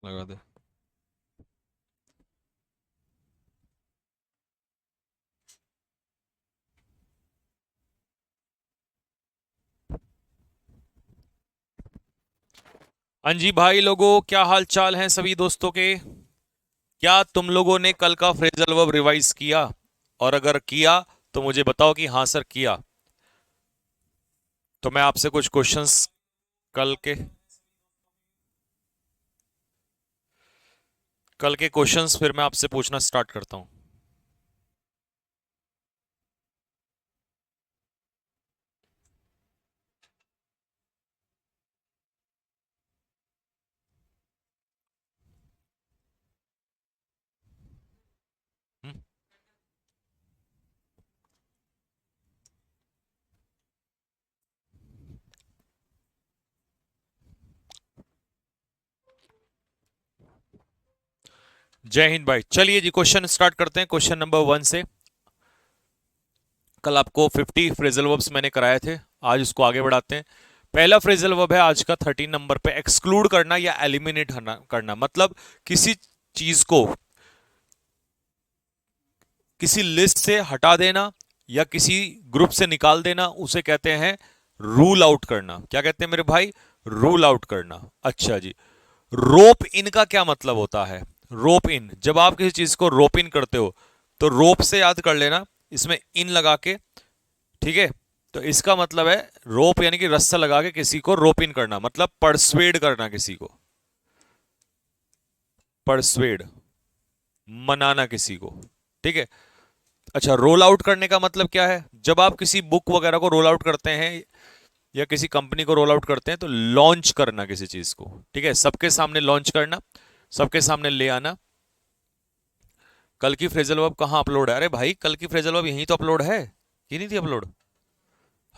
लगा दे। हाँ जी भाई लोगों, क्या हाल चाल हैं सभी दोस्तों के। क्या तुम लोगों ने कल का फ्रेजल वर्ब रिवाइज किया? और अगर किया तो मुझे बताओ कि हाँ सर किया। तो मैं आपसे कुछ क्वेश्चंस कल के क्वेश्चंस फिर मैं आपसे पूछना स्टार्ट करता हूँ। हम्म? जय हिंद भाई, चलिए जी क्वेश्चन स्टार्ट करते हैं क्वेश्चन नंबर 1 से। कल आपको 50 फ्रेजल वर्ब्स मैंने कराए थे, आज उसको आगे बढ़ाते हैं। पहला फ्रेजल वर्ब है आज का 13 नंबर पे, एक्सक्लूड करना या एलिमिनेट करना। मतलब किसी चीज को किसी लिस्ट से हटा देना या किसी ग्रुप से निकाल देना, उसे कहते हैं रूल आउट करना। क्या कहते हैं मेरे भाई? रूल आउट करना। अच्छा जी, रोप इन का क्या मतलब होता है? रोप इन, जब आप किसी चीज को रोप इन करते हो तो रोप से याद कर लेना, इसमें इन लगा के। ठीक है, तो इसका मतलब है रोप यानी कि रस्सा लगा के किसी को रोप इन करना, मतलब परसुएड करना किसी को। परसुएड, मनाना किसी को। ठीक है। अच्छा, रोल आउट करने का मतलब क्या है? जब आप किसी बुक वगैरह को रोल आउट करते हैं या किसी कंपनी को रोल आउट करते हैं तो लॉन्च करना किसी चीज को। ठीक है, सबके सामने लॉन्च करना, सबके सामने ले आना। कल की फ्रेजल वर्ब कहाँ अपलोड है? अरे भाई, कल की फ्रेजल वर्ब यहीं तो अपलोड है, की नहीं थी अपलोड?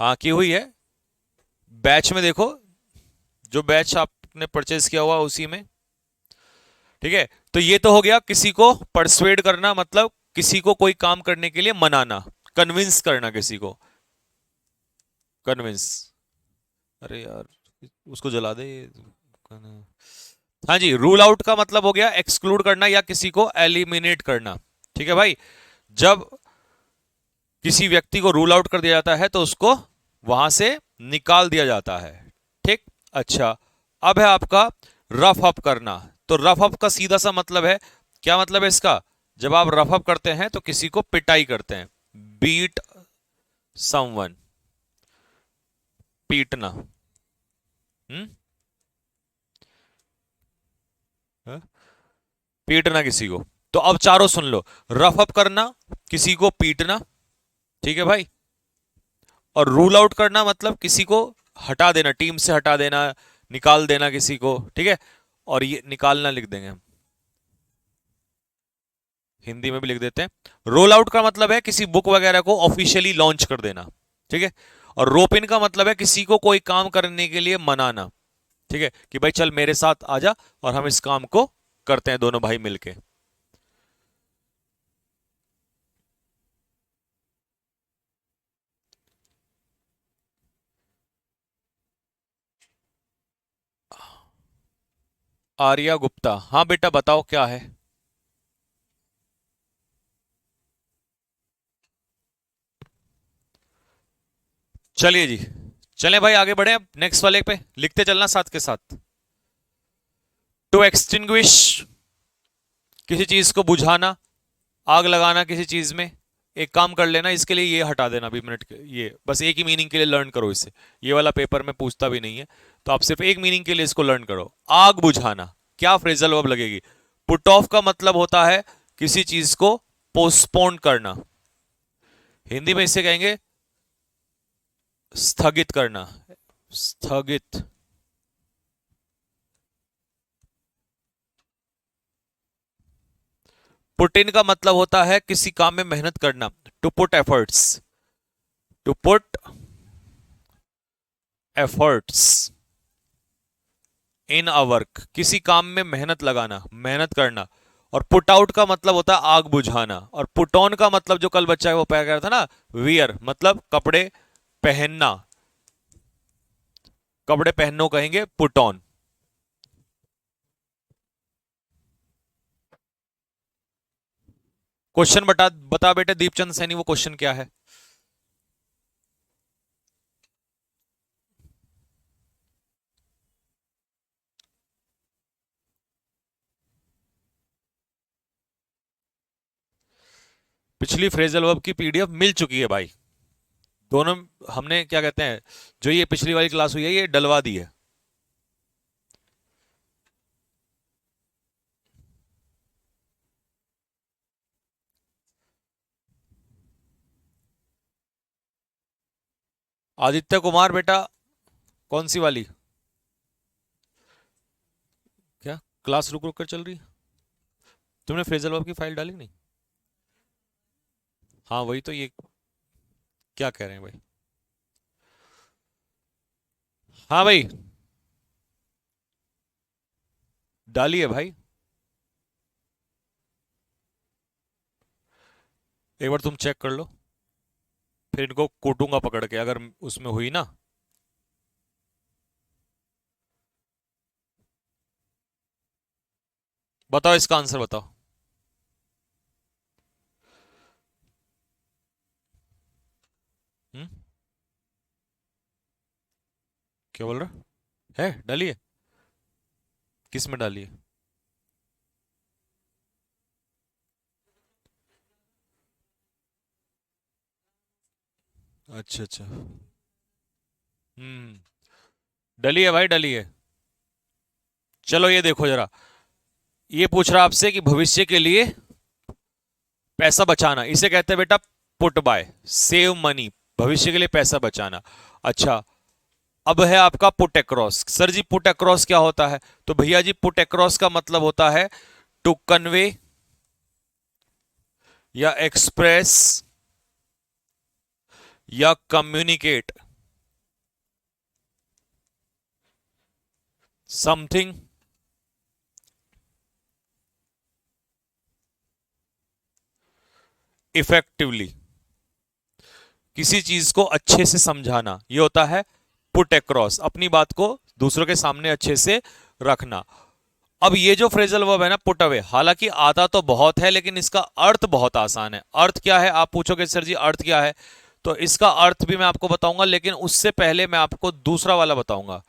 हाँ की हुई है, बैच में देखो, जो बैच आपने परचेज किया हुआ उसी में। ठीक है, तो ये तो हो गया किसी को परसुएड करना, मतलब किसी को कोई काम करने के लिए मनाना, कन्विंस करना किसी को। कन्विंस, अरे यार उसको जला दे। हाँ जी, रूल आउट का मतलब हो गया एक्सक्लूड करना या किसी को एलिमिनेट करना। ठीक है भाई, जब किसी व्यक्ति को रूल आउट कर दिया जाता है तो उसको वहां से निकाल दिया जाता है। ठीक। अच्छा, अब है आपका रफ अप करना। तो रफ अप का सीधा सा मतलब है, क्या मतलब है इसका? जब आप रफ अप करते हैं तो किसी को पिटाई करते हैं। बीट समवन, पीटना। हम्म? हाँ? पीटना किसी को। तो अब चारों सुन लो, रफ अप करना, किसी को पीटना। ठीक है भाई। और रूल आउट करना मतलब किसी को हटा देना, टीम से हटा देना, निकाल देना किसी को। ठीक है, और ये निकालना लिख देंगे हम, हिंदी में भी लिख देते हैं। रोल आउट का मतलब है किसी बुक वगैरह को ऑफिशियली लॉन्च कर देना। ठीक है, और रोप इन का मतलब है किसी को कोई काम करने के लिए मनाना। ठीक है, कि भाई चल मेरे साथ आजा और हम इस काम को करते हैं दोनों भाई मिलके। आर्या गुप्ता, हाँ बेटा बताओ क्या है। चलिए जी, चलें भाई आगे बढ़े, अब नेक्स्ट वाले पे लिखते चलना साथ के साथ। टू एक्सटिंग्विश, किसी चीज को बुझाना, आग लगाना किसी चीज में। एक काम कर लेना, इसके लिए ये हटा देना अभी मिनट के, ये बस एक ही मीनिंग के लिए लर्न करो इसे। ये वाला पेपर में पूछता भी नहीं है, तो आप सिर्फ एक मीनिंग के लिए इसको लर्न करो। आग बुझाना, क्या फ्रेजल वर्ब लगेगी? पुट ऑफ का मतलब होता है किसी चीज को पोस्टपोन करना, हिंदी में इसे कहेंगे स्थगित करना। स्थगित। पुट इन का मतलब होता है किसी काम में मेहनत करना, to put efforts. To put efforts in a work, किसी काम में मेहनत लगाना, मेहनत करना। और पुट आउट का मतलब होता है आग बुझाना। और पुट ऑन का मतलब जो कल बच्चा है वो कह रहा था ना, वियर मतलब कपड़े पहनना। कपड़े पहननो कहेंगे पुट ऑन। क्वेश्चन बता बता बेटे दीपचंद सैनी, वो क्वेश्चन क्या है? पिछली फ्रेजल वर्ब की पीडीएफ मिल चुकी है भाई। दोनों हमने क्या कहते हैं, जो ये पिछली वाली क्लास हुई है ये डलवा दी है। आदित्य कुमार बेटा, कौन सी वाली? क्या क्लास रुक रुक कर चल रही है? तुमने फ्रेजल वर्ब की फाइल डाली नहीं? हाँ वही तो, ये क्या कह रहे हैं भाई? हाँ भाई, डाली है भाई। एक बार तुम चेक कर लो, फिर इनको कूटूंगा पकड़ के अगर उसमें हुई ना। बताओ इसका आंसर बताओ। हम्म, क्या बोल रहा है? डाली है? किस में डाली है? अच्छा अच्छा। डली है भाई, डली है। चलो ये देखो जरा, ये पूछ रहा आपसे कि भविष्य के लिए पैसा बचाना, इसे कहते हैं बेटा पुट बाय, सेव मनी, भविष्य के लिए पैसा बचाना। अच्छा, अब है आपका पुट अक्रॉस। सर जी पुट अक्रॉस क्या होता है? तो भैया जी पुट अक्रॉस का मतलब होता है टू कन्वे या एक्सप्रेस या कम्युनिकेट समथिंग इफेक्टिवली, किसी चीज को अच्छे से समझाना, ये होता है पुट अक्रॉस, अपनी बात को दूसरों के सामने अच्छे से रखना। अब ये जो फ्रेजल वर्ब है ना पुट अवे, हालांकि आता तो बहुत है लेकिन इसका अर्थ बहुत आसान है। अर्थ क्या है आप पूछोगे सर जी अर्थ क्या है, तो इसका अर्थ भी मैं आपको बताऊंगा, लेकिन उससे पहले मैं आपको दूसरा वाला बताऊंगा,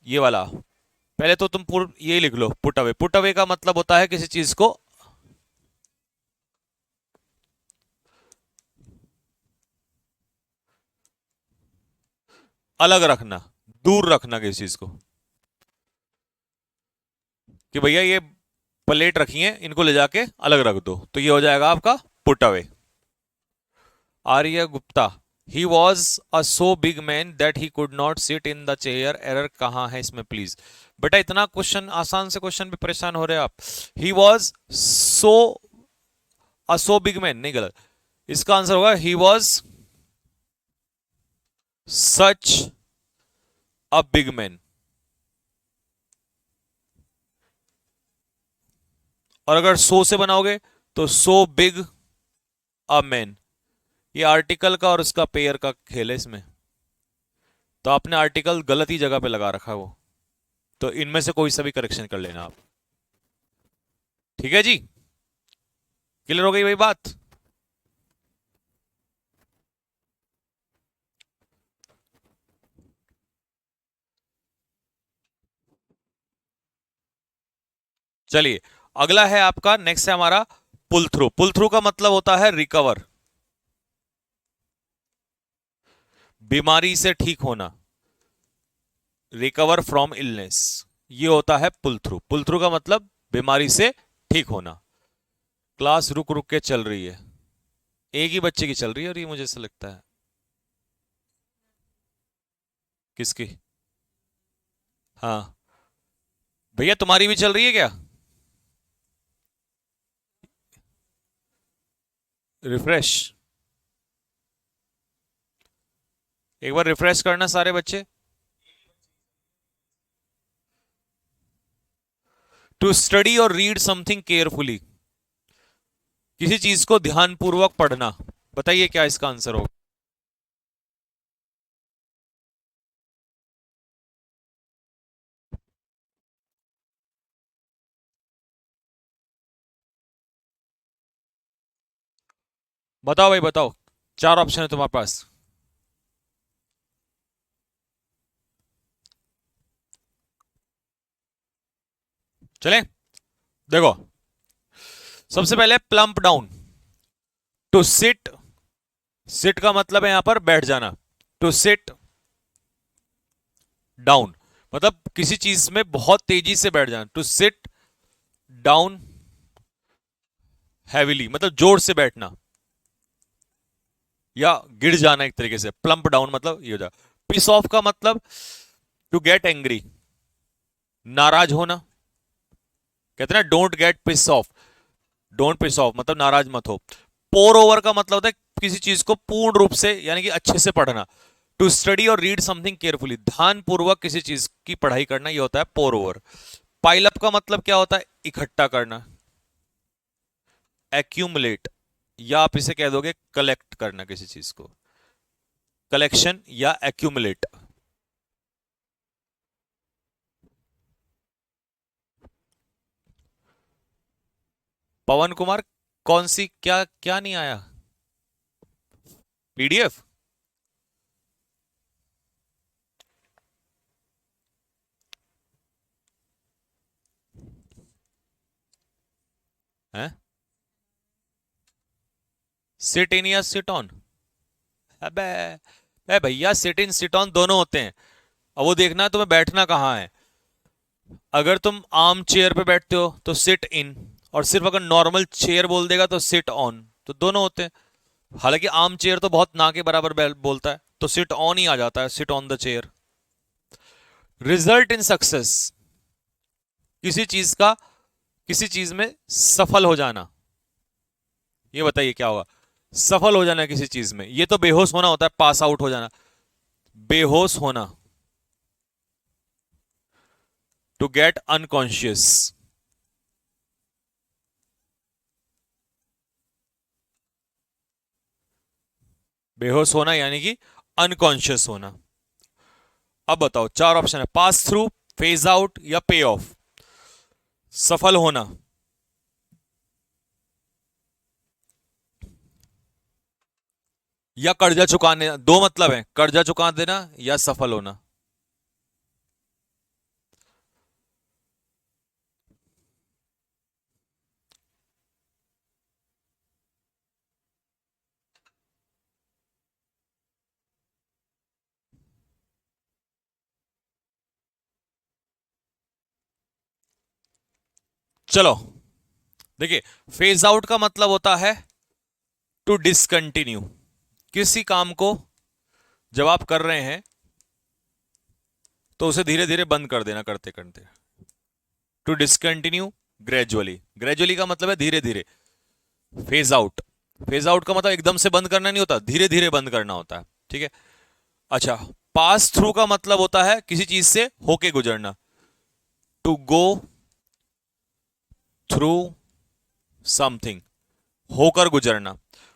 ये वाला। पहले तो तुम पूर्ण ये लिख लो, पुट अवे। पुट अवे का मतलब होता है किसी चीज को अलग रखना, दूर रखना किसी चीज को, कि भैया ये प्लेट रखी है इनको ले जाके अलग रख दो, तो ये हो जाएगा आपका put away. Arya Gupta, he was a so big man that he could not sit in the chair, error कहाँ है इसमें प्लीज? बेटा इतना क्वेश्चन, आसान से क्वेश्चन पे परेशान हो रहे हैं आप। He was so a so big man नहीं, गलत। इसका आंसर होगा he was such a big man. और अगर सो से बनाओगे तो सो बिग अ मैन। ये आर्टिकल का और उसका पेयर का खेल है इसमें, तो आपने आर्टिकल गलत ही जगह पे लगा रखा है वो, तो इनमें से कोई सा भी करेक्शन कर लेना आप। ठीक है जी, क्लियर हो गई भाई बात? चलिए, अगला है आपका, नेक्स्ट है हमारा पुल थ्रू। पुल थ्रू का मतलब होता है रिकवर, बीमारी से ठीक होना, रिकवर फ्रॉम इलनेस, ये होता है पुल थ्रू। पुल थ्रू का मतलब बीमारी से ठीक होना। क्लास रुक रुक के चल रही है, एक ही बच्चे की चल रही है, और ये मुझे ऐसा लगता है। किसकी? हाँ भैया तुम्हारी भी चल रही है क्या? रिफ्रेश, एक बार रिफ्रेश करना सारे बच्चे। टू स्टडी और रीड समथिंग केयरफुली, किसी चीज को ध्यानपूर्वक पढ़ना। बताइए क्या इसका आंसर होगा? बताओ भाई बताओ, चार ऑप्शन है तुम्हारे पास। चले, देखो, सबसे पहले plump down, to sit. Sit का मतलब है यहां पर बैठ जाना। टू सिट डाउन मतलब किसी चीज में बहुत तेजी से बैठ जाना। टू सिट डाउन हैविली मतलब जोर से बैठना या गिर जाना एक तरीके से। प्लम्प डाउन मतलब ये हो जाए। पिस ऑफ का मतलब टू गेट एंग्री, नाराज होना। कहते हैं ना don't get piss off, don't piss off मतलब नाराज मत हो। पोर ओवर का मतलब होता है किसी चीज को पूर्ण रूप से यानी कि अच्छे से पढ़ना। टू स्टडी और रीड समथिंग केयरफुली, ध्यान पूर्वक किसी चीज की पढ़ाई करना, ये होता है पोर ओवर। पाइल अप का मतलब क्या होता है, इकट्ठा करना। एक्यूमुलेट या आप इसे कह दोगे कलेक्ट करना किसी चीज को, कलेक्शन या एक्यूमुलेट। पवन कुमार, कौन सी, क्या क्या नहीं आया, पीडीएफ? है सिट इन या सिट ऑन? अबे अबे भैया, सिट इन सिट ऑन दोनों होते हैं। अब वो देखना है तुम्हें बैठना कहाँ है। अगर तुम आर्म चेयर पे बैठते हो तो सिट इन, और सिर्फ अगर नॉर्मल चेयर बोल देगा तो सिट ऑन, तो दोनों होते हैं। हालांकि आर्म चेयर तो बहुत ना के बराबर बोलता है, तो सिट ऑन ही आ जाता है, sit on the chair. Result in success, किसी चीज का किसी चीज में सफल हो जाना। ये बताइए क्या होगा, सफल हो जाना किसी चीज में। ये तो बेहोश होना होता है, पास आउट हो जाना। बेहोश होना, टू गेट अनकॉन्शियस। बेहोश होना यानी कि अनकॉन्शियस होना। अब बताओ, चार ऑप्शन है, पास थ्रू, फेज आउट या पे ऑफ। सफल होना, या कर्जा चुकाने, दो मतलब है, कर्जा चुका देना या सफल होना। चलो देखिए, फेज आउट का मतलब होता है टू डिसकंटिन्यू, किसी काम को जब आप कर रहे हैं तो उसे धीरे धीरे बंद कर देना करते करते। टू डिसकंटिन्यू ग्रेजुअली, ग्रेजुअली का मतलब है धीरे धीरे। फेज आउट, फेज आउट का मतलब एकदम से बंद करना नहीं होता, धीरे धीरे बंद करना होता है, ठीक है। अच्छा, पास थ्रू का मतलब होता है किसी चीज से होके गुजरना। टू गो थ्रू समथिंग, होकर गुजरना।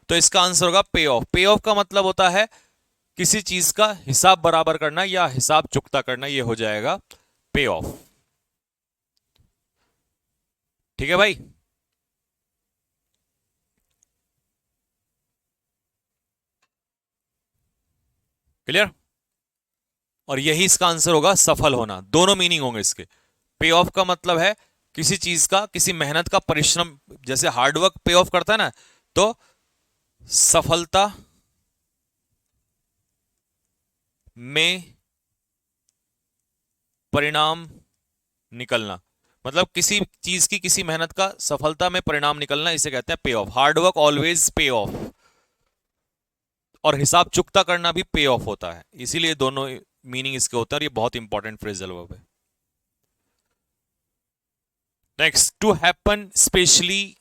तो इसका आंसर होगा पे ऑफ। पे ऑफ का मतलब होता है किसी चीज का हिसाब बराबर करना या हिसाब चुकता करना, ये हो जाएगा पे ऑफ। ठीक है भाई। क्लियर? और यही इसका आंसर होगा, सफल होना। दोनों मीनिंग होंगे इसके। पे ऑफ का मतलब है किसी चीज का, किसी मेहनत का परिश्रम, जैसे हार्डवर्क पे ऑफ करता है ना, तो सफलता में परिणाम निकलना, मतलब किसी चीज की, किसी मेहनत का सफलता में परिणाम निकलना, इसे कहते हैं पे ऑफ। हार्डवर्क ऑलवेज पे ऑफ, और हिसाब चुकता करना भी पे ऑफ होता है। इसीलिए दोनों मीनिंग इसके होते हैं, और ये बहुत इंपॉर्टेंट फ्रेजल वर्ब है। Next, to happen specially.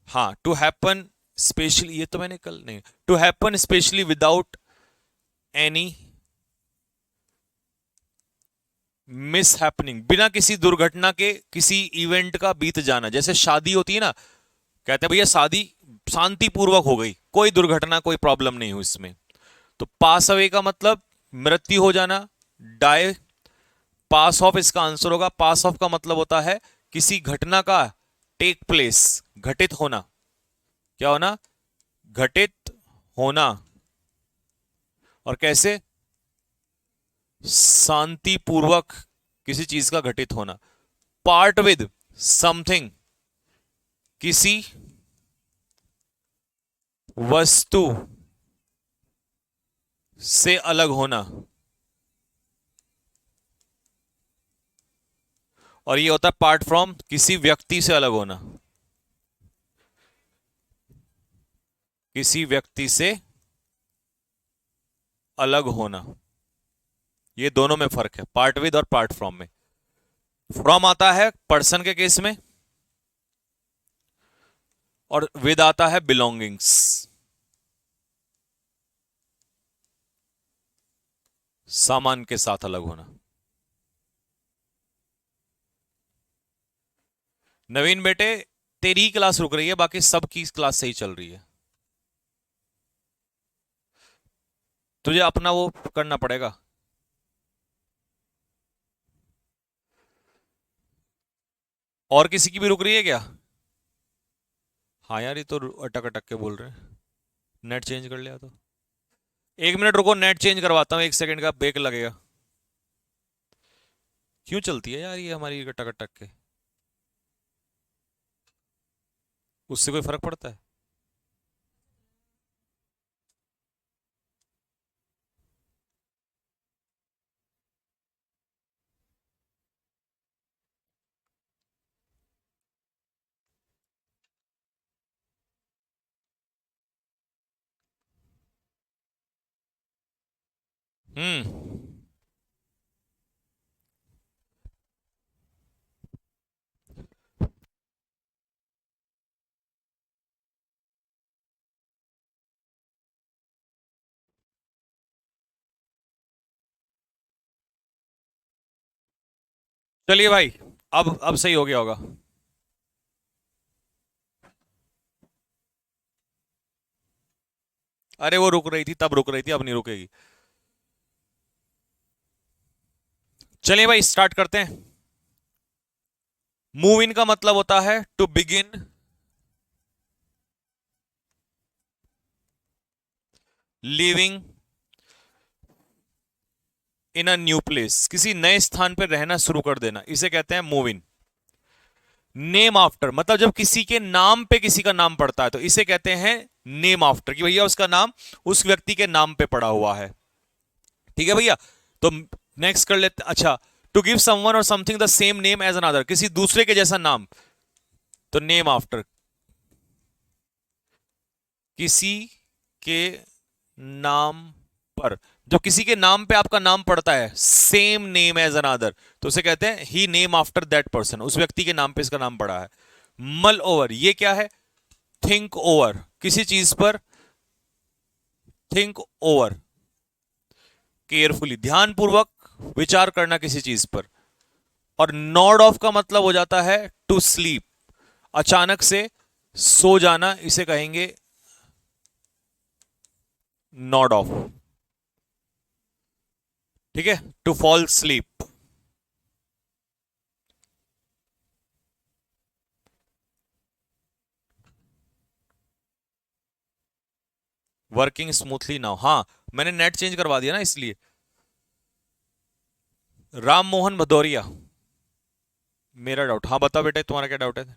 हाँ, टू हैपन स्पेशली, ये तो मैंने कल नहीं। To happen specially without any mishappening, बिना किसी दुर्घटना के किसी इवेंट का बीत जाना। जैसे शादी होती है ना, कहते हैं भैया शादी शांतिपूर्वक हो गई, कोई दुर्घटना कोई प्रॉब्लम नहीं हुई इसमें। तो पास अवे का मतलब मृत्यु हो जाना, डाई। पास ऑफ इसका आंसर होगा। पास ऑफ का मतलब होता है किसी घटना का टेक प्लेस, घटित होना। क्या होना? घटित होना, और कैसे? शांतिपूर्वक किसी चीज का घटित होना। पार्ट विद समथिंग, किसी वस्तु से अलग होना, और ये होता है पार्ट फ्रॉम, किसी व्यक्ति से अलग होना, किसी व्यक्ति से अलग होना। ये दोनों में फर्क है, पार्ट विद और पार्ट फ्रॉम में। फ्रॉम आता है पर्सन के केस में, और विद आता है बिलोंगिंग्स, सामान के साथ अलग होना। नवीन बेटे, तेरी ही क्लास रुक रही है, बाकी सबकी क्लास सही चल रही है। तुझे अपना वो करना पड़ेगा। और किसी की भी रुक रही है क्या? हाँ यार, ये तो अटक अटक के बोल रहे हैं। नेट चेंज कर लिया तो। 1 मिनट रुको, नेट चेंज करवाता हूँ, 1 सेकंड का ब्रेक लगेगा। क्यों चलती है यार ये हमारी अटक अटक के? उससे कोई फर्क पड़ता है? हम्म। चलिए भाई, अब सही हो गया होगा। अरे वो रुक रही थी, तब रुक रही थी, अब नहीं रुकेगी। चलिए भाई, स्टार्ट करते हैं। मूव इन का मतलब होता है to begin living in a new place, किसी नए स्थान पर रहना शुरू कर देना, इसे कहते हैं मूव इन। नेम आफ्टर मतलब जब किसी के नाम पे किसी का नाम पड़ता है तो इसे कहते हैं नेम आफ्टर, कि भैया उसका नाम उस व्यक्ति के नाम पे पड़ा हुआ है। ठीक है भैया, तो नेक्स्ट कर लेते। अच्छा, to give someone or something the same name as another, किसी दूसरे के जैसा नाम, तो नेम आफ्टर। किसी के नाम पर, जो किसी के नाम पे आपका नाम पड़ता है, सेम नेम एज अनदर, तो उसे कहते हैं ही नेम आफ्टर दैट पर्सन, उस व्यक्ति के नाम पे इसका नाम पड़ा है। मल ओवर, ये क्या है? थिंक ओवर, किसी चीज पर थिंक ओवर, केयरफुली, ध्यानपूर्वक विचार करना किसी चीज पर। और नॉड ऑफ का मतलब हो जाता है टू स्लीप, अचानक से सो जाना, इसे कहेंगे नॉड ऑफ। ठीक है, to fall sleep. Working smoothly now, हाँ मैंने नेट चेंज करवा दिया ना इसलिए। राम मोहन भदौरिया, मेरा डाउट, हाँ बताओ बेटा तुम्हारा क्या डाउट है?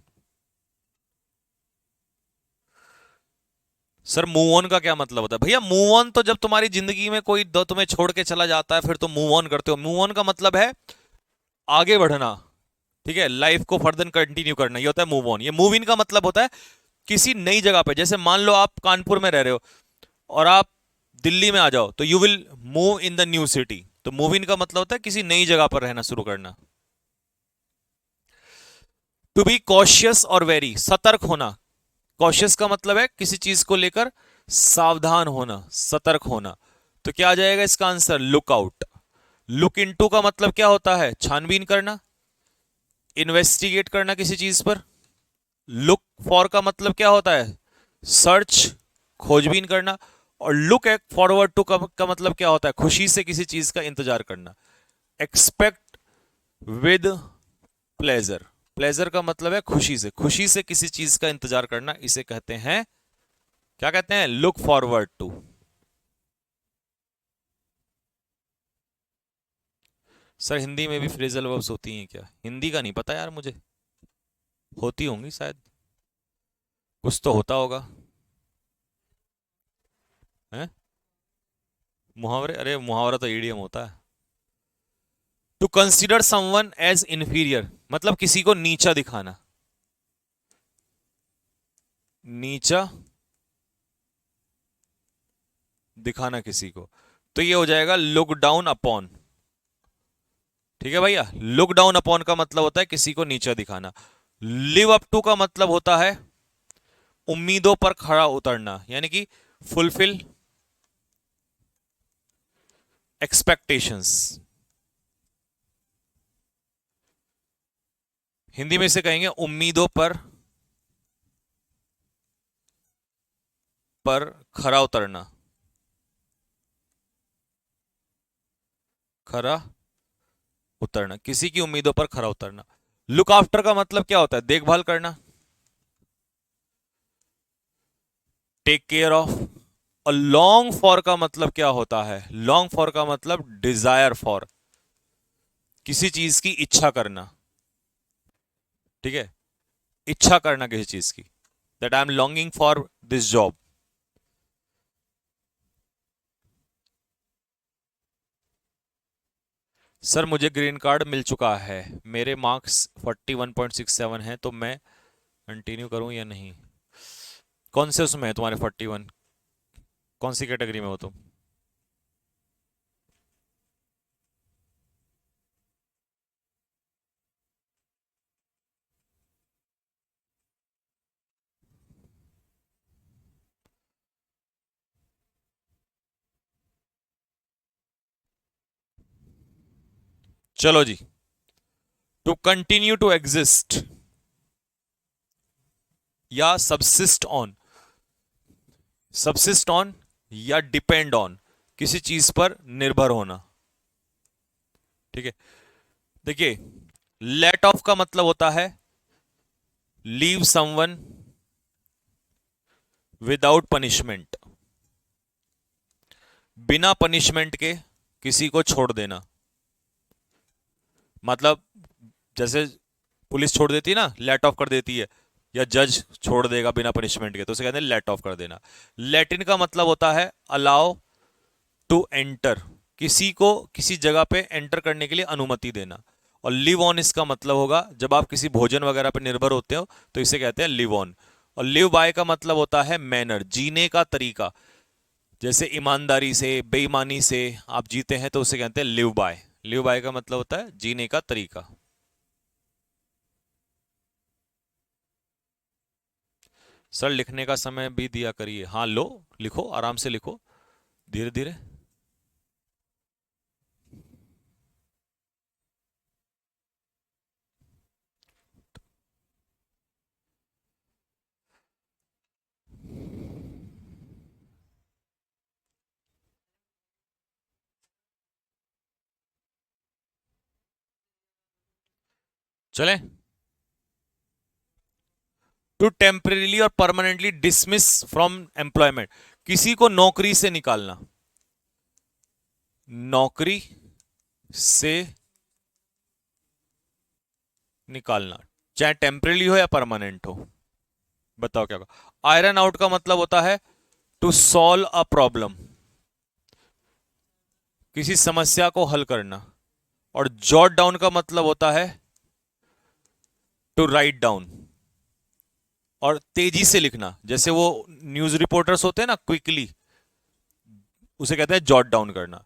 सर मूव ऑन का क्या मतलब होता है? भैया मूव ऑन तो जब तुम्हारी जिंदगी में कोई दो तुम्हें छोड़ के चला जाता है फिर तुम मूव ऑन करते हो। मूव ऑन का मतलब है आगे बढ़ना, ठीक है, लाइफ को फर्दर कंटिन्यू करना, ये होता है मूव ऑन। ये मूव इन का मतलब होता है किसी नई जगह पे, जैसे मान लो आप कानपुर में रह रहे हो और आप दिल्ली में आ जाओ तो you will move in the new city, तो मूव इन का मतलब होता है किसी नई जगह पर रहना शुरू करना। टू बी कॉशियस और वेरी, सतर्क होना। कॉशियस का मतलब है किसी चीज को लेकर सावधान होना, सतर्क होना, तो क्या आ जाएगा इसका answer? Look out. Look into का मतलब क्या होता है? छानबीन करना, इन्वेस्टिगेट करना किसी चीज पर। लुक फॉर का मतलब क्या होता है? सर्च, खोजबीन करना। और लुक फॉरवर्ड टू का मतलब क्या होता है? खुशी से किसी चीज का इंतजार करना। एक्सपेक्ट विद प्लेजर, प्लेजर का मतलब है खुशी से, खुशी से किसी चीज का इंतजार करना, इसे कहते हैं क्या कहते हैं? Look forward to. Sir Hindi में भी फ्रेजल वर्ब्स होती हैं क्या? हिंदी का नहीं पता यार मुझे, होती होंगी शायद, कुछ तो होता होगा। हैं? मुहावरे? अरे मुहावरा तो ईडियम होता है। To consider someone as inferior मतलब किसी को नीचा दिखाना, नीचा दिखाना किसी को, तो ये हो जाएगा लुक डाउन अपॉन। ठीक है भैया, लुक डाउन अपॉन का मतलब होता है किसी को नीचा दिखाना। लिव अप टू का मतलब होता है उम्मीदों पर खरा उतरना, यानी कि फुलफिल एक्सपेक्टेशंस। हिंदी में इसे कहेंगे उम्मीदों पर खरा उतरना, खरा उतरना, किसी की उम्मीदों पर खरा उतरना। लुक आफ्टर का मतलब क्या होता है? देखभाल करना, टेक केयर ऑफ। और लॉन्ग फॉर का मतलब क्या होता है? लॉन्ग फॉर का मतलब डिजायर फॉर, किसी चीज की इच्छा करना। ठीक है, इच्छा करना किसी चीज की, that I am longing for this job. Sir मुझे ग्रीन कार्ड मिल चुका है, मेरे मार्क्स 41.67 हैं, तो मैं कंटिन्यू करूं या नहीं? कौन से उसमें है तुम्हारे 41? कौन सी कैटेगरी में हो तुम? चलो जी। टू कंटिन्यू टू एग्जिस्ट या सबसिस्ट ऑन, सबसिस्ट ऑन या डिपेंड ऑन, किसी चीज पर निर्भर होना। ठीक है, देखिए, लेट ऑफ का मतलब होता है लीव समवन विदाउट पनिशमेंट, बिना पनिशमेंट के किसी को छोड़ देना। मतलब जैसे पुलिस छोड़ देती है ना, लेट ऑफ कर देती है, या जज छोड़ देगा बिना पनिशमेंट के, तो उसे कहते हैं लेट ऑफ कर देना। लेटिन का मतलब होता है अलाउ टू एंटर, किसी को किसी जगह पे एंटर करने के लिए अनुमति देना। और लिव ऑन इसका मतलब होगा जब आप किसी भोजन वगैरह पर निर्भर होते हो तो इसे कहते हैं लिव ऑन। और लिव बाय का मतलब होता है मैनर, जीने का तरीका। जैसे ईमानदारी से, बेईमानी से आप जीते हैं तो उसे कहते हैं लिव बाय। लिव बाय का मतलब होता है जीने का तरीका। सर लिखने का समय भी दिया करिए। हाँ लो, लिखो, आराम से लिखो, धीरे धीरे। चलें। टू टेम्परेली और परमानेंटली डिसमिस फ्रॉम एम्प्लॉयमेंट, किसी को नौकरी से निकालना, नौकरी से निकालना, चाहे टेम्परेली हो या परमानेंट हो। बताओ क्या होगा? आयरन आउट का मतलब होता है टू सॉल्व अ प्रॉब्लम, किसी समस्या को हल करना। और जॉट डाउन का मतलब होता है टू राइट डाउन, और तेजी से लिखना। जैसे वो न्यूज रिपोर्टर्स होते हैं ना, क्विकली, उसे कहते हैं जॉट डाउन करना।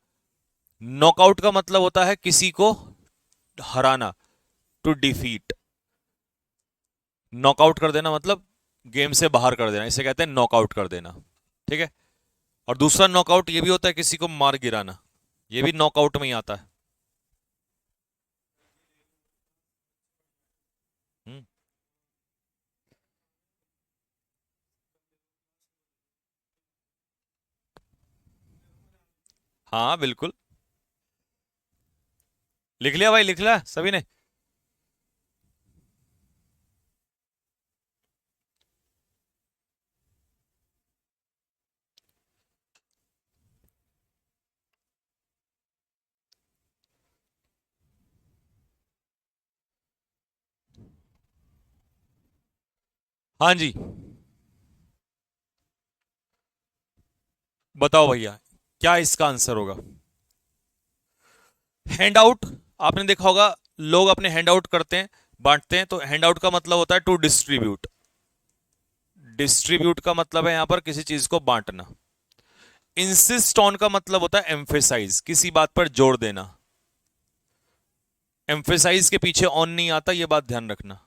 नॉकआउट का मतलब होता है किसी को हराना, टू डिफीट। नॉकआउट कर देना मतलब गेम से बाहर कर देना, इसे कहते हैं नॉकआउट कर देना। ठीक है। और दूसरा नॉकआउट ये भी होता है किसी को मार गिराना, ये भी नॉकआउट में ही आता है। हम्म, हाँ बिल्कुल। लिख लिया भाई, लिख लिया सभी ने? हाँ जी, बताओ भैया, क्या इसका आंसर होगा? Hand out. आपने देखा होगा, लोग अपने हैंड आउट करते हैं, बांटते हैं, तो हैंड आउट का मतलब होता है टू डिस्ट्रीब्यूट। डिस्ट्रीब्यूट का मतलब है यहां पर किसी चीज को बांटना। इंसिस्ट ऑन का मतलब होता है एम्फेसाइज, किसी बात पर जोर देना। एम्फेसाइज के पीछे ऑन नहीं आता, यह बात ध्यान रखना।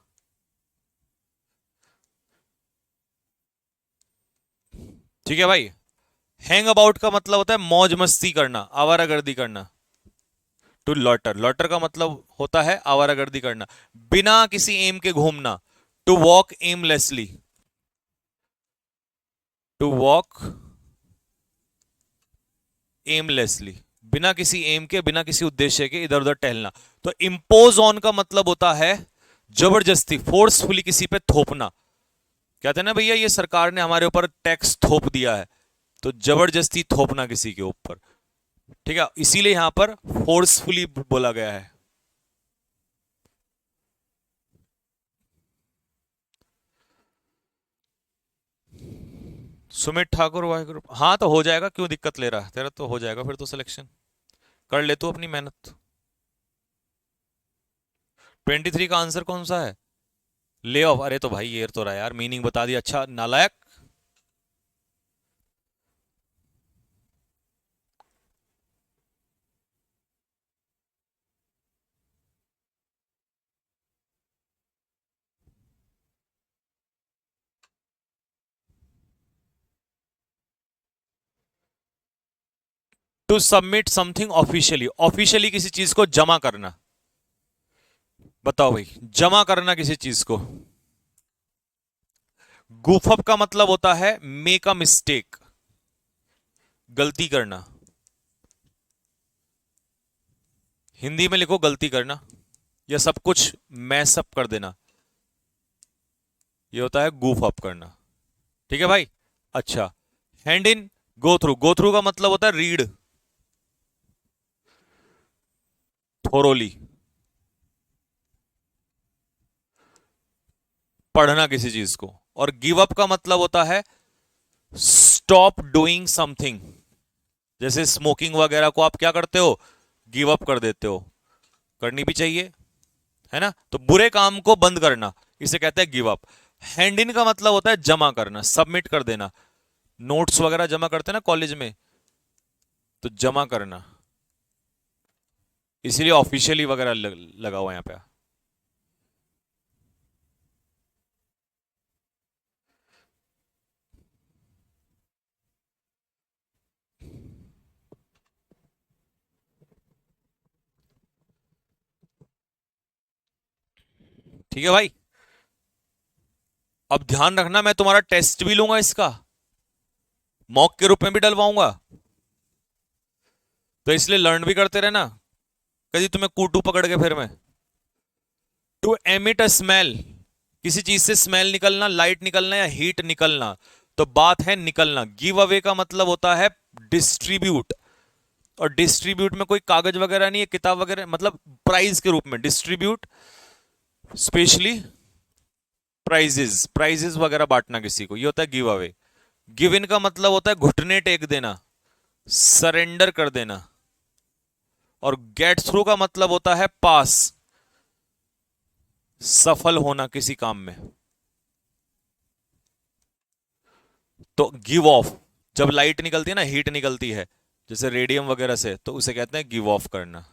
ठीक है भाई। हैंग अबाउट का मतलब होता है मौज मस्ती करना, आवारागर्दी करना। टू लॉटर, लॉटर का मतलब होता है आवारागर्दी करना, बिना किसी एम के घूमना। To walk aimlessly. To walk aimlessly, बिना किसी एम के, बिना किसी उद्देश्य के इधर उधर टहलना। तो इंपोज ऑन का मतलब होता है जबरदस्ती, फोर्सफुली किसी पे थोपना। कहते हैं ना भैया, ये सरकार ने हमारे ऊपर टैक्स थोप दिया है, तो जबरदस्ती थोपना किसी के ऊपर। ठीक है, इसीलिए यहां पर फोर्सफुली बोला गया है। सुमित ठाकुर वाहिगुरु, हाँ तो हो जाएगा, क्यों दिक्कत ले रहा है? तेरा तो हो जाएगा फिर तो सिलेक्शन। कर ले तू अपनी मेहनत। 23 का आंसर कौन सा है? Lay off? अरे तो भाई ये तो रहा यार, मीनिंग बता दिया, अच्छा नालायक। To submit something officially, officially किसी चीज को जमा करना। बताओ भाई, जमा करना किसी चीज को। गुफअप का मतलब होता है मेक अ मिस्टेक, गलती करना। हिंदी में लिखो गलती करना, या सब कुछ मैसअप कर देना, ये होता है गूफ अप करना। ठीक है भाई। अच्छा, हैंड इन, गो थ्रू का मतलब होता है रीड थोरोली, पढ़ना किसी चीज को। और गिव अप का मतलब होता है स्टॉप डूइंग समथिंग। जैसे स्मोकिंग वगैरह को आप क्या करते हो? गिव अप कर देते हो। करनी भी चाहिए, है ना? तो बुरे काम को बंद करना, इसे कहते हैं गिव अप। हैंड इन का मतलब होता है जमा करना, सबमिट कर देना। नोट्स वगैरह जमा करते हैं ना कॉलेज में, तो जमा करना। इसीलिए ऑफिशियली वगैरह लगा हुआ है यहाँ पे। ठीक है भाई। अब ध्यान रखना, मैं तुम्हारा टेस्ट भी लूंगा इसका, मॉक के रूप में भी डलवाऊंगा, तो इसलिए लर्न भी करते रहना। कभी तुम्हें कूटू पकड़ के फिर मैं। टू एमिट अ स्मेल, किसी चीज से स्मेल निकलना, लाइट निकलना या हीट निकलना, तो बात है निकलना। गिव अवे का मतलब होता है डिस्ट्रीब्यूट, और डिस्ट्रीब्यूट में कोई कागज वगैरह नहीं है, किताब वगैरह, मतलब प्राइज के रूप में डिस्ट्रीब्यूट, स्पेशली प्राइजेस, प्राइजेस वगैरह बांटना किसी को, ये होता है गिव अवे। गिव इन का मतलब होता है घुटने टेक देना, सरेंडर कर देना। और गेट थ्रू का मतलब होता है पास, सफल होना किसी काम में। तो गिव ऑफ, जब लाइट निकलती है ना, हीट निकलती है, जैसे रेडियम वगैरह से, तो उसे कहते हैं गिव ऑफ करना।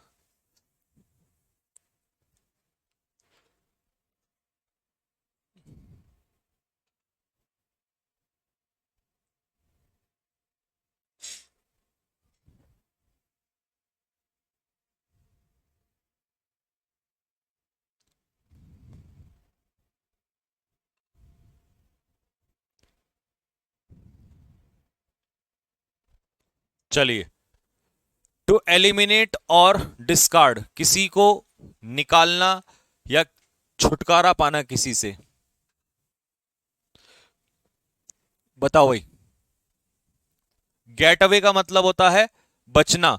चलिए, टू एलिमिनेट और डिस्कार्ड, किसी को निकालना या छुटकारा पाना किसी से। बताओ भाई। गेट अवे का मतलब होता है बचना,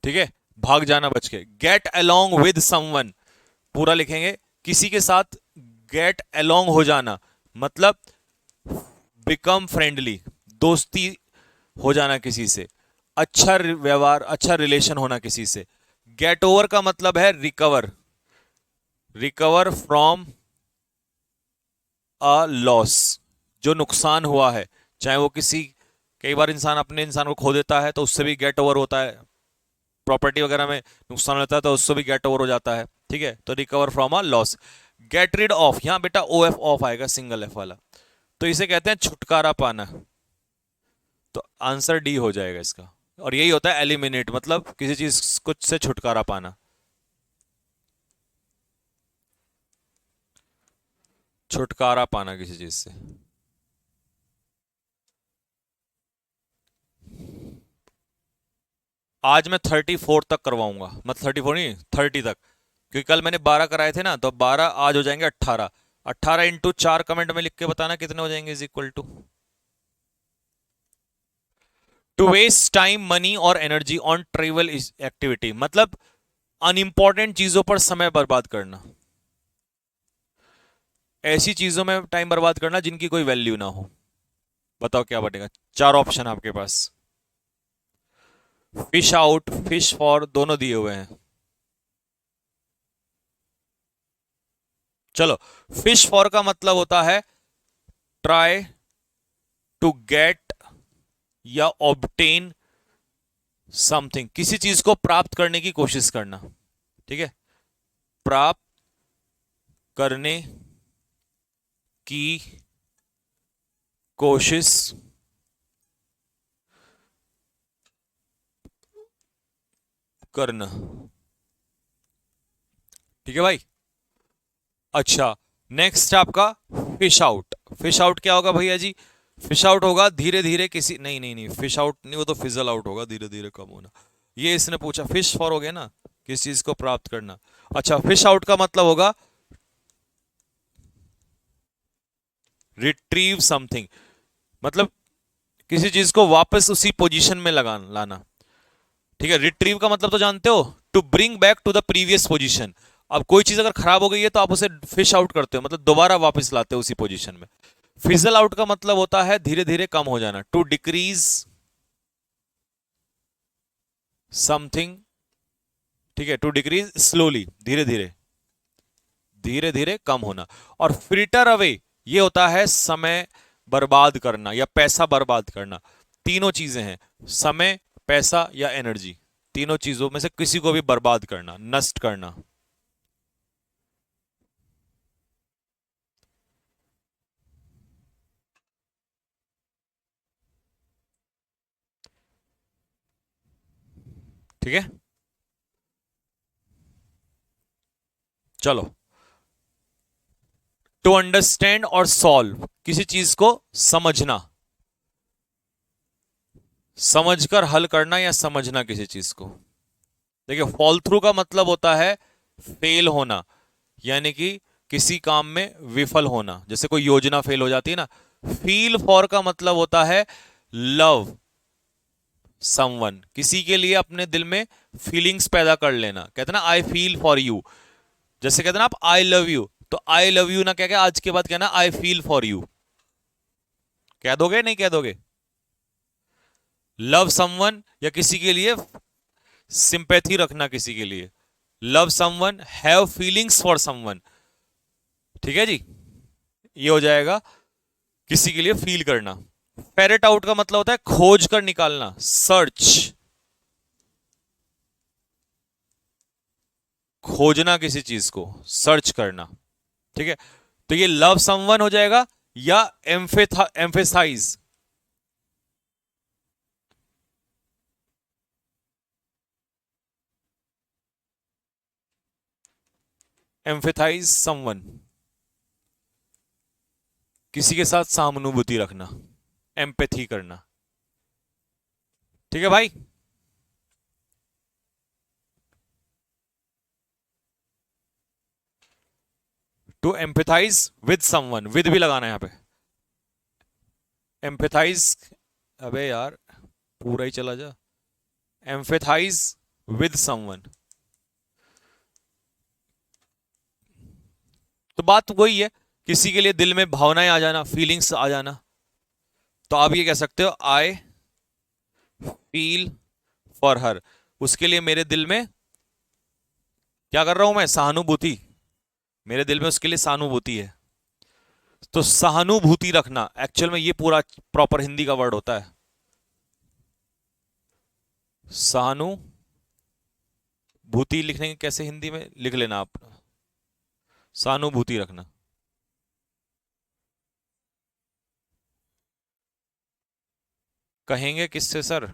ठीक है, भाग जाना बच के। गेट अलोंग विद समवन, पूरा लिखेंगे, किसी के साथ गेट अलोंग हो जाना मतलब बिकम फ्रेंडली, दोस्ती हो जाना किसी से, अच्छा व्यवहार, अच्छा रिलेशन होना किसी से। गेट ओवर का मतलब है recover, recover from a loss, जो नुकसान हुआ है, चाहे वो किसी, कई बार इंसान अपने इंसान को खो देता है तो उससे भी गेट ओवर होता है, प्रॉपर्टी वगैरह में नुकसान होता है तो उससे भी गेट ओवर हो जाता है, ठीक है। To recover from a loss. Get rid of, यहां बेटा ओ एफ ऑफ आएगा, सिंगल एफ वाला, तो इसे कहते हैं छुटकारा पाना। तो आंसर डी हो जाएगा इसका। और यही होता है एलिमिनेट, मतलब किसी चीज कुछ से छुटकारा पाना, छुटकारा पाना किसी चीज से। आज मैं 34 तक करवाऊंगा, मतलब 34 नहीं, 30 तक, क्योंकि कल मैंने 12 कराए थे ना, तो 12 आज हो जाएंगे 18। 18 इंटू 4 कमेंट में लिख के बताना कितने हो जाएंगे, is equal to waste time money और एनर्जी ऑन ट्रिवियल एक्टिविटी, मतलब अनइंपॉर्टेंट चीजों पर समय बर्बाद करना, ऐसी चीजों में टाइम बर्बाद करना जिनकी कोई वैल्यू ना हो। बताओ क्या बनेगा, चार ऑप्शन आपके पास। फिश आउट, फिश फॉर, दोनों दिए हुए हैं। चलो, फिश फॉर का मतलब होता है ट्राई टू गेट या ऑब्टेन समथिंग, किसी चीज को प्राप्त करने की कोशिश करना, ठीक है, प्राप्त करने की कोशिश करना, ठीक है भाई। अच्छा, नेक्स्ट आपका फिश आउट। फिश आउट क्या होगा भैया जी? फिश आउट होगा धीरे धीरे किसी, नहीं नहीं नहीं, फिश आउट नहीं, वो तो फिजल आउट होगा, धीरे धीरे कम होना। ये इसने पूछा, फिश फॉर हो गया ना, किस चीज को प्राप्त करना। अच्छा, फिश आउट का मतलब होगा रिट्रीव समथिंग, मतलब किसी चीज को वापस उसी पोजीशन में लगा लाना, ठीक है। रिट्रीव का मतलब तो जानते हो, to bring back to the previous position. अब कोई चीज अगर खराब हो गई है तो आप उसे फिश आउट करते हो, मतलब दोबारा वापस लाते हो उसी पोजीशन में। फिजल आउट का मतलब होता है धीरे धीरे कम हो जाना, टू डिक्रीज समथिंग, ठीक है, टू डिक्रीज स्लोली, धीरे धीरे, धीरे धीरे कम होना। और फ्रिटर अवे, ये होता है समय बर्बाद करना या पैसा बर्बाद करना। तीनों चीजें हैं, समय, पैसा या एनर्जी, तीनों चीजों में से किसी को भी बर्बाद करना, नष्ट करना। ठीक है, चलो। टू अंडरस्टैंड और सॉल्व, किसी चीज को समझना, समझकर हल करना या समझना किसी चीज को। देखिए, फॉल थ्रू का मतलब होता है फेल होना, यानी कि किसी काम में विफल होना, जैसे कोई योजना फेल हो जाती है ना। फील फॉर का मतलब होता है लव समवन, किसी के लिए अपने दिल में फीलिंग्स पैदा कर लेना, कहते हैं ना आई फील फॉर यू। जैसे कहते हैं ना आप आई लव यू, तो आई लव यू ना कह के आज के बाद कहना आई फील फॉर यू, कह दोगे नहीं कह दोगे? लव समवन, या किसी के लिए सिंपैथी रखना, किसी के लिए love someone, have feelings for someone, ठीक है जी। ये हो जाएगा किसी के लिए फील करना। फेरेट आउट का मतलब होता है खोज कर निकालना, सर्च, खोजना किसी चीज को, सर्च करना, ठीक है। तो ये लव समवन हो जाएगा, या एम्फेसाइज, एम्फेथाइज समवन, किसी के साथ सहानुभूति रखना, एम्पैथी करना, ठीक है भाई। To empathise with someone, with भी लगाना है यहां पे, एम्पैथाइज, अबे यार पूरा ही चला जा, एम्पैथाइज विद समवन, तो बात वही है, किसी के लिए दिल में भावनाएं आ जाना, फीलिंग्स आ जाना, तो आप ये कह सकते हो आई फील फॉर हर। उसके लिए मेरे दिल में क्या कर रहा हूं मैं, सहानुभूति, मेरे दिल में उसके लिए सहानुभूति है। तो सहानुभूति रखना एक्चुअल में ये पूरा प्रॉपर हिंदी का वर्ड होता है, सहानुभूति। लिखने के कैसे हिंदी में लिख लेना आप, सहानुभूति रखना। कहेंगे किससे सर,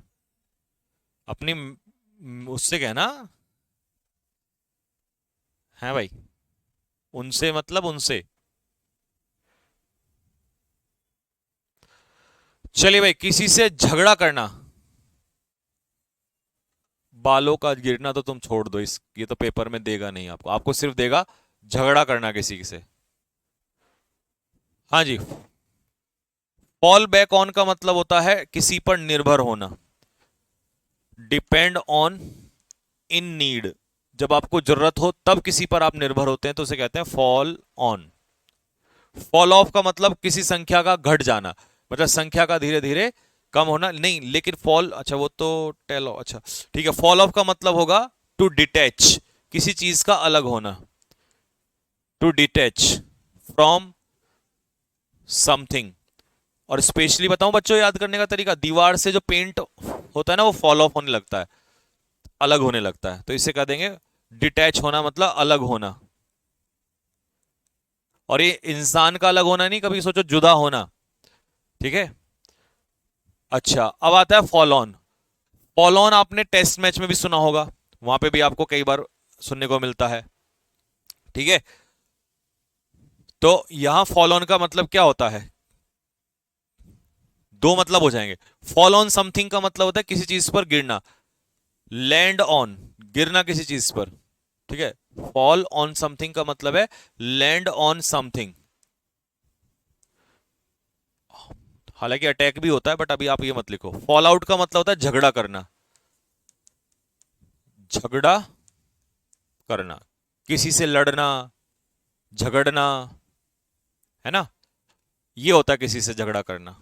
अपनी उससे कहना है भाई, उनसे मतलब उनसे। चलिए भाई, किसी से झगड़ा करना, बालों का गिरना तो तुम छोड़ दो, इस ये तो पेपर में देगा नहीं आपको, आपको सिर्फ देगा झगड़ा करना किसी से। हाँ जी, फॉल बैक ऑन का मतलब होता है किसी पर निर्भर होना, डिपेंड ऑन इन नीड, जब आपको जरूरत हो तब किसी पर आप निर्भर होते हैं तो उसे कहते हैं फॉल ऑन। फॉल ऑफ का मतलब किसी संख्या का घट जाना, मतलब संख्या का धीरे धीरे कम होना नहीं, लेकिन फॉल, अच्छा वो तो टेल, अच्छा ठीक है, फॉल ऑफ का मतलब होगा टू डिटैच, किसी चीज का अलग होना, टू डिटैच फ्रॉम समथिंग। और स्पेशली बताऊं बच्चों याद करने का तरीका, दीवार से जो पेंट होता है ना वो फॉल ऑफ होने लगता है, अलग होने लगता है, तो इसे कह देंगे डिटैच होना, मतलब अलग होना। और ये इंसान का अलग होना नहीं, कभी सोचो जुदा होना, ठीक है। अच्छा, अब आता है फॉल ऑन। फॉल ऑन आपने टेस्ट मैच में भी सुना होगा, वहां पे भी आपको कई बार सुनने को मिलता है, ठीक है। तो यहां फॉल ऑन का मतलब क्या होता है, दो मतलब हो जाएंगे। फॉल ऑन समथिंग का मतलब होता है किसी चीज पर गिरना, लैंड ऑन, गिरना किसी चीज पर, ठीक है। फॉल ऑन समथिंग का मतलब है लैंड ऑन समथिंग। हालांकि अटैक भी होता है, बट अभी आप ये मत लिखो। फॉल आउट का मतलब होता है झगड़ा करना, झगड़ा करना, किसी से लड़ना, झगड़ना, है ना, ये होता है किसी से झगड़ा करना।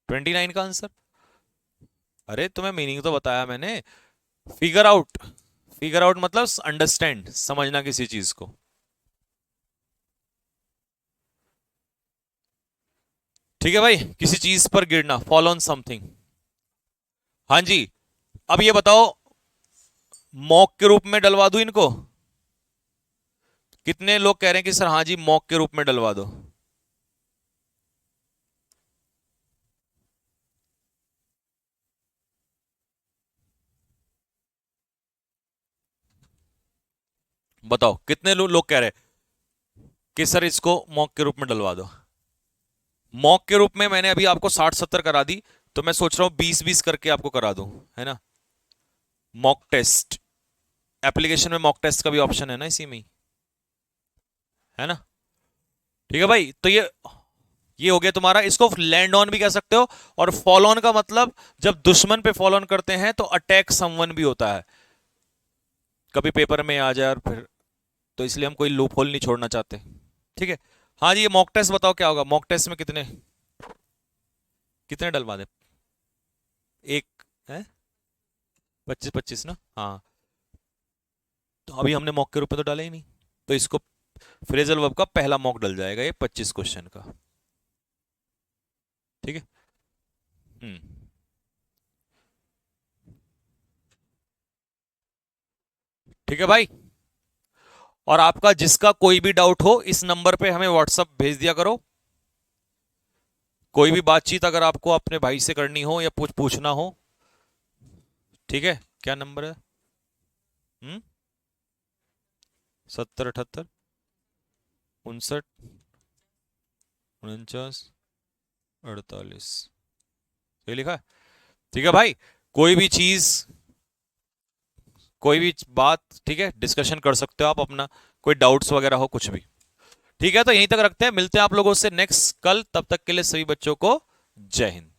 ट्वेंटी नाइन का आंसर, अरे तुम्हें मीनिंग तो बताया मैंने, फिगर आउट, फिगर आउट मतलब अंडरस्टैंड, समझना किसी चीज को। ठीक है भाई, किसी चीज पर गिरना, फॉल ऑन समथिंग। हाँ जी, अब ये बताओ, मॉक के रूप में डलवा दूं इनको, कितने लोग कह रहे हैं कि सर हाँ जी मॉक के रूप में डलवा दो। बताओ कितने लोग कह रहे हैं कि सर इसको मॉक के रूप में डलवा दो। मॉक के रूप में मैंने अभी आपको 60-70 करा दी, तो मैं सोच रहा हूं 20-20 करके आपको करा दूं, है ना। मॉक टेस्ट, एप्लीकेशन में मॉक टेस्ट का भी ऑप्शन है ना इसी में ही, है ना। ठीक है भाई, तो ये हो गया तुम्हारा, इसको लैंड ऑन भी कह सकते हो। और फॉल ऑन का मतलब जब दुश्मन पे फॉल ऑन करते हैं तो अटैक समवन भी होता है, कभी पेपर में आ जाए और फिर, तो इसलिए हम कोई लूप होल नहीं छोड़ना चाहते, ठीक है। हाँ जी, ये मॉक टेस्ट बताओ क्या होगा, मॉक टेस्ट में कितने कितने डलवा दे, एक है, 25-25 ना, हाँ। तो अभी हमने मॉक के रूप में तो डाला ही नहीं, तो इसको फ्रेजल वर्ब का पहला मॉक डल जाएगा ये 25 क्वेश्चन का, ठीक है। हम्म, ठीक है भाई। और आपका जिसका कोई भी डाउट हो इस नंबर पे हमें व्हाट्सअप भेज दिया करो, कोई भी बातचीत अगर आपको अपने भाई से करनी हो या पूछना हो, ठीक है। क्या नंबर है, 70 78 59 49 48, ये लिखा है, ठीक है भाई। कोई भी चीज, कोई भी बात, ठीक है, डिस्कशन कर सकते हो आप अपना, कोई डाउट्स वगैरह हो कुछ भी, ठीक है। तो यहीं तक रखते हैं, मिलते हैं आप लोगों से नेक्स्ट कल, तब तक के लिए सभी बच्चों को जय हिंद।